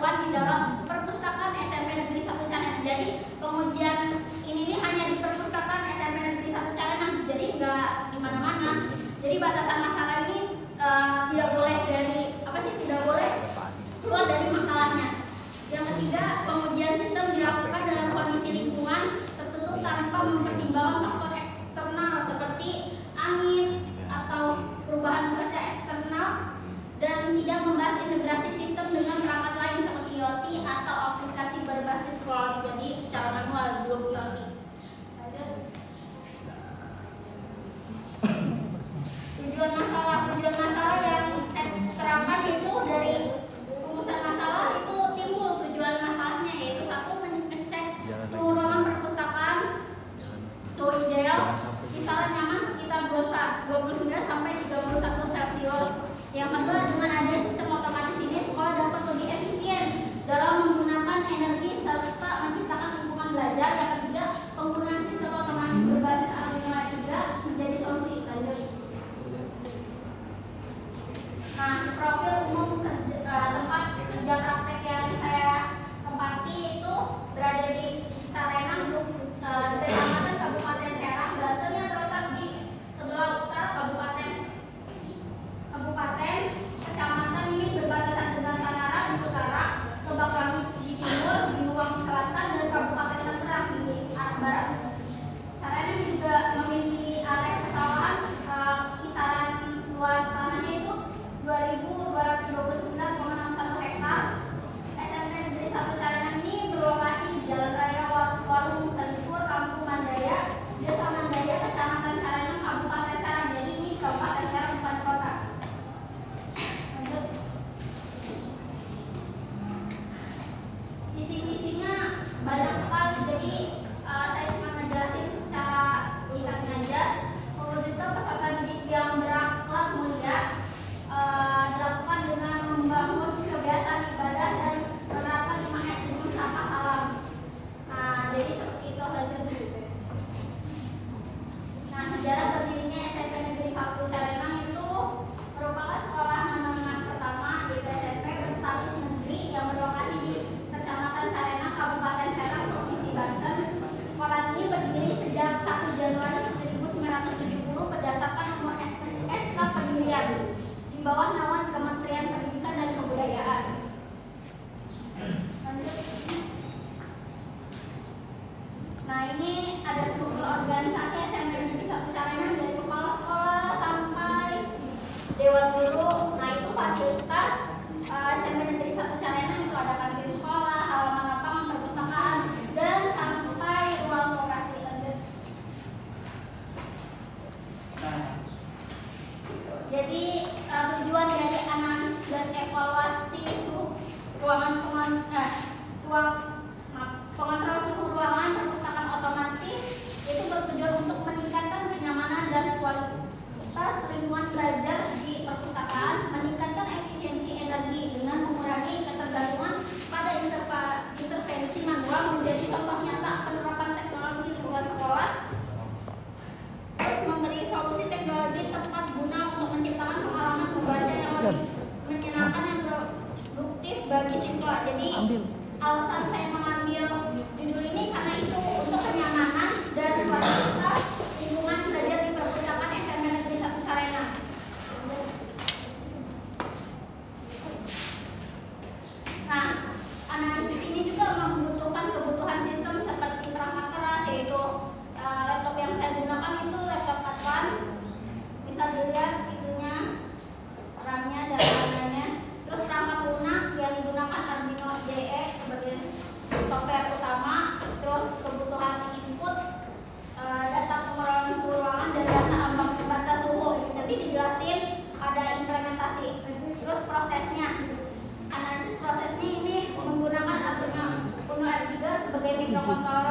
keperluan di dalam perpustakaan SMP Negeri 1 Calenang. Jadi pengujian ini hanya di perpustakaan SMP Negeri 1 Calenang, jadi nggak di mana-mana. Jadi batasan masalah ini tidak boleh tidak boleh keluar dari masalahnya. Yang ketiga, pengujian sistem dilakukan dalam kondisi lingkungan tertutup tanpa mempertimbangkan faktor eksternal seperti angin atau perubahan cuaca eksternal dan tidak membahas integrasi sistem dengan perangkat lain seperti IoT atau aplikasi berbasis cloud. Jadi secara manual belum IoT. Lanjut. Tujuan masalah yang saya terangkan itu dari rumusan masalah itu timbul tujuan masalahnya, yaitu satu, mengecek suhu ruangan perpustakaan, suhu ideal kisaran nyaman sekitar 29 sampai 31 Celcius. Yang kedua, dengan adanya sistem otomatis ini sekolah dapat lebih efisien dalam menggunakan energi serta menciptakan lingkungan belajar. Yang ketiga, penggunaan sistem otomatis berbasis algoritma juga menjadi solusi. Lanjut. Nah, profil umum tempat kerja praktek yang saya tempati itu berada di Calenang, Kecamatan Kabupaten Serang, Banten, yang terletak di sebelah utara kabupaten. Kecamatan ini berbatasan dengan Tangerang di utara, Lebak di timur, Binuang di selatan, dan Kabupaten Tangerang di arah barat. Calenang juga memiliki area persawahan, kisaran luas tanahnya itu 2.229,61 hektar. SMP Negeri 1 Calenang ini berlokasi di Jalan Raya Warung Selipur, Kampung Mandaya, Desa Mandaya, Kecamatan Calenang, Kabupaten Serang. Jadi ini Kabupaten Serang bukan kota. Lanjut. Isi-isinya banyak sekali, jadi saya cuma ngejelasin secara singkatnya aja. Mewujudkan peserta didik yang berakhlak mulia dilakukan dengan membangun kebiasaan ibadah dan menerapkan 5S sebelum sapa salam. Nah, jadi seperti itu. Lanjut. Nah, sejarah berdirinya SMP Negeri 1 Calenang itu merupakan sekolah menengah pertama di SMP berstatus negeri yang berlokasi di Kecamatan Calenang, Kabupaten Serang, Provinsi Banten. Sekolah ini berdiri sejak 1 Januari 1970 berdasarkan nomor SK pendirian di bawah naungan Kementerian Pendidikan dan Kebudayaan. Lanjut. Nah, ini ada struktur organisasi SMP Negeri 1 Calenang dari kepala sekolah sampai dewan guru. Nah, itu fasilitas SMP Negeri 1 Calenang itu ada kantin sekolah, halaman lapangan perpustakaan, dan sampai ruang operasi. Lanjut. Jadi tujuan dari analisis dan evaluasi suhu ruangan pengontrol suhu ruangan perpustakaan otomatis itu bertujuan untuk meningkatkan kenyamanan dan kualitas lingkungan belajar di perpustakaan, meningkatkan efisiensi energi dengan mengurangi ketergantungan pada intervensi manual, menjadi contoh nyata penerapan teknologi di lingkungan sekolah. Terus memberi solusi teknologi tepat guna untuk menciptakan pengalaman membaca yang lebih menyenangkan dan produktif bagi siswa. Jadi alasan saya mengambil judul ini karena itu untuk kenyamanan dan kualitas lingkungan belajar di perpustakaan SMP Negeri 1 Calenang. Nah, analisis ini juga membutuhkan kebutuhan sistem seperti perangkat keras, yaitu laptop yang saya gunakan itu laptop Advan. Bisa dilihat itunya, RAM-nya dan lain-lainnya. Terus perangkat lunak yang digunakan Arduino IDE sebagai software utama. Terus kebutuhan input data pengelolaan suhu ruangan dan data ambang batas suhu. Nanti dijelasin ada implementasi. Terus prosesnya, analisis prosesnya ini menggunakan Arduino Uno R3 sebagai mikrokontroler